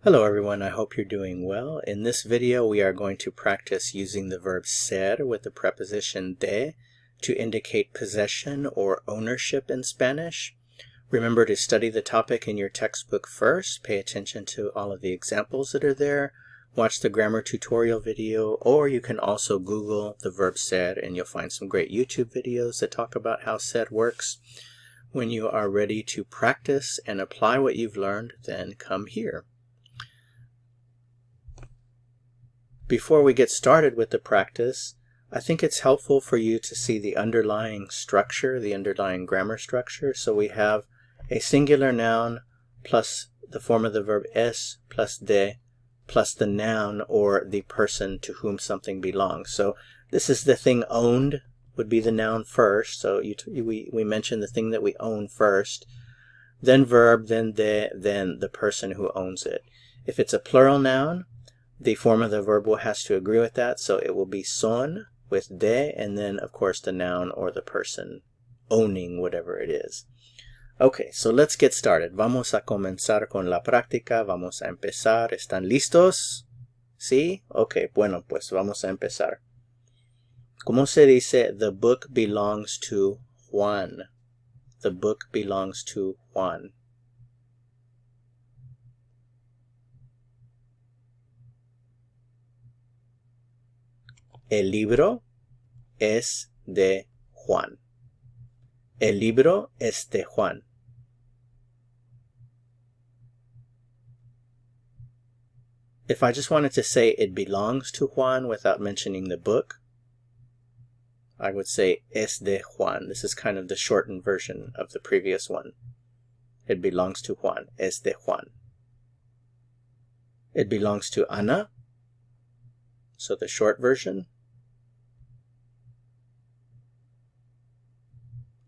Hello everyone, I hope you're doing well. In this video we are going to practice using the verb ser with the preposition de to indicate possession or ownership in Spanish. Remember to study the topic in your textbook first, pay attention to all of the examples that are there, watch the grammar tutorial video, or you can also Google the verb ser and you'll find some great YouTube videos that talk about how ser works. When you are ready to practice and apply what you've learned, then come here. Before we get started with the practice, I think it's helpful for you to see the underlying structure, the underlying grammar structure. So we have a singular noun plus the form of the verb es plus de plus the noun or the person to whom something belongs. So this is the thing owned would be the noun first. So we mentioned the thing that we own first, then verb, then de, then the person who owns it. If it's a plural noun, the form of the verb has to agree with that, so it will be son with de, and then of course the noun or the person owning whatever it is. Okay, so let's get started. Vamos a comenzar con la práctica. Vamos a empezar. ¿Están listos? ¿Sí? Ok, bueno, pues vamos a empezar. ¿Cómo se dice the book belongs to Juan? The book belongs to Juan. El libro es de Juan. El libro es de Juan. If I just wanted to say it belongs to Juan without mentioning the book, I would say es de Juan. This is kind of the shortened version of the previous one. It belongs to Juan. Es de Juan. It belongs to Ana. So the short version.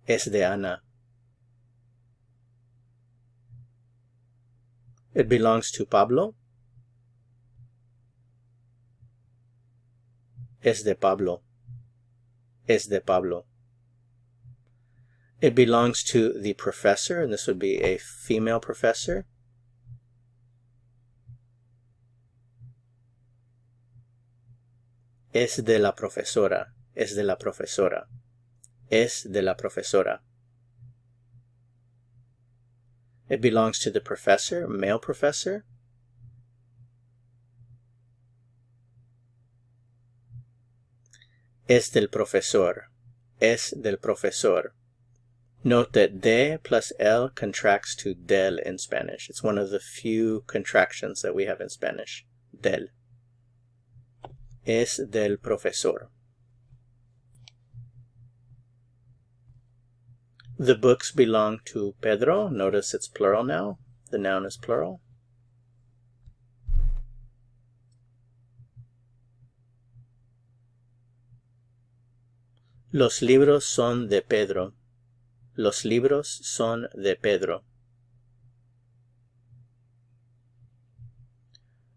Es de Ana. It belongs to Pablo. Es de Pablo. Es de Pablo. It belongs to the professor, and this would be a female professor. Es de la profesora. Es de la profesora. Es de la profesora. It belongs to the professor, male professor. Es del profesor. Es del profesor. Note that de plus el contracts to del in Spanish. It's one of the few contractions that we have in Spanish. Del. Es del profesor. The books belong to Pedro. Notice it's plural now. The noun is plural. Los libros son de Pedro. Los libros son de Pedro.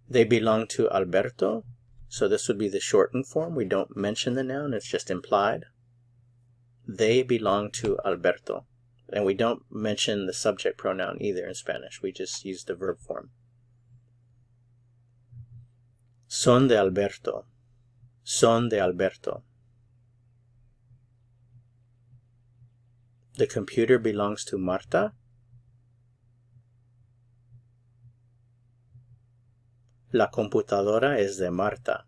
They belong to Alberto. So this would be the shortened form. We don't mention the noun, it's just implied. They belong to Alberto. And we don't mention the subject pronoun either in Spanish. We just use the verb form. Son de Alberto. Son de Alberto. The computer belongs to Marta. La computadora es de Marta.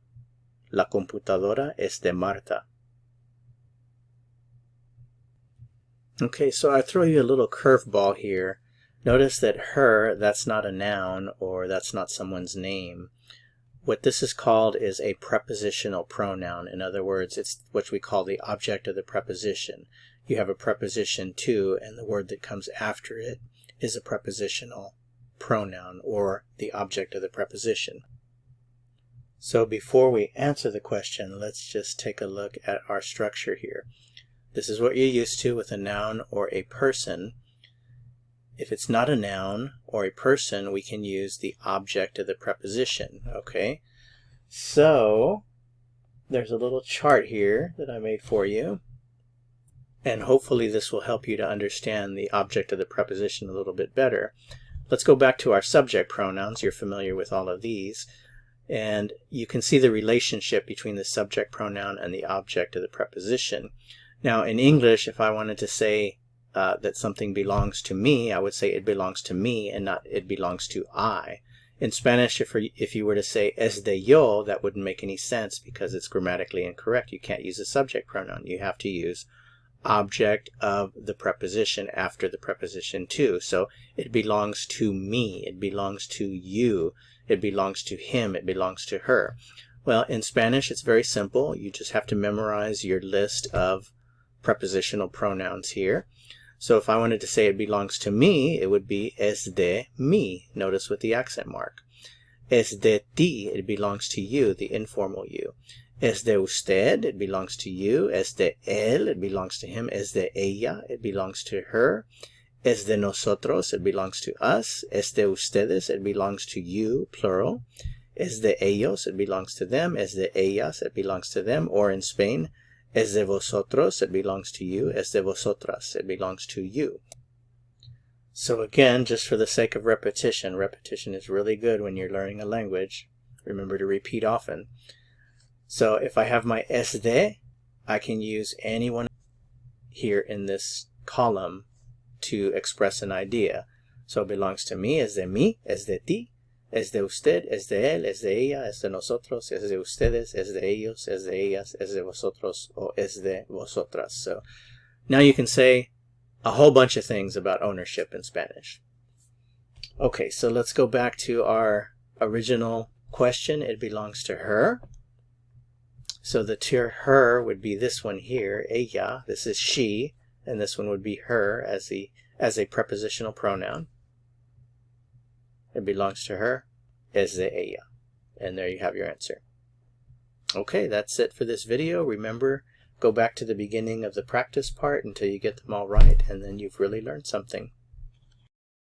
La computadora es de Marta. Okay, so I throw you a little curveball here. Notice that her, that's not a noun or that's not someone's name. What this is called is a prepositional pronoun. In other words, it's what we call the object of the preposition. You have a preposition to, and the word that comes after it is a prepositional pronoun or the object of the preposition. So before we answer the question, let's just take a look at our structure here. This is what you're used to with a noun or a person. If it's not a noun or a person, we can use the object of the preposition, okay? So there's a little chart here that I made for you. And hopefully this will help you to understand the object of the preposition a little bit better. Let's go back to our subject pronouns. You're familiar with all of these. And you can see the relationship between the subject pronoun and the object of the preposition. Now, in English, if I wanted to say that something belongs to me, I would say it belongs to me and not it belongs to I. In Spanish, if you were to say es de yo, that wouldn't make any sense because it's grammatically incorrect. You can't use a subject pronoun. You have to use object of the preposition after the preposition to. So it belongs to me, it belongs to you, it belongs to him, it belongs to her. Well, in Spanish it's very simple. You just have to memorize your list of prepositional pronouns here. So if I wanted to say it belongs to me, it would be es de mi. Notice with the accent mark. Es de ti, it belongs to you, the informal you. Es de usted, it belongs to you. Es de él, it belongs to him. Es de ella, it belongs to her. Es de nosotros, it belongs to us. Es de ustedes, it belongs to you, plural. Es de ellos, it belongs to them. Es de ellas, it belongs to them. Or in Spain, es de vosotros, it belongs to you. Es de vosotras, it belongs to you. So again, just for the sake of repetition, repetition is really good when you're learning a language. Remember to repeat often. So if I have my es de, I can use any one here in this column to express an idea. So it belongs to me, es de mí, es de ti, es de usted, es de él, es de ella, es de nosotros, es de ustedes, es de ellos, es de ellas, es de vosotros, o es de vosotras. So now you can say a whole bunch of things about ownership in Spanish. Okay, so let's go back to our original question. It belongs to her. So the to her would be this one here, ella. This is she, and this one would be her as a prepositional pronoun. It belongs to her, es de ella. And there you have your answer. Okay, that's it for this video. Remember, go back to the beginning of the practice part until you get them all right, and then you've really learned something.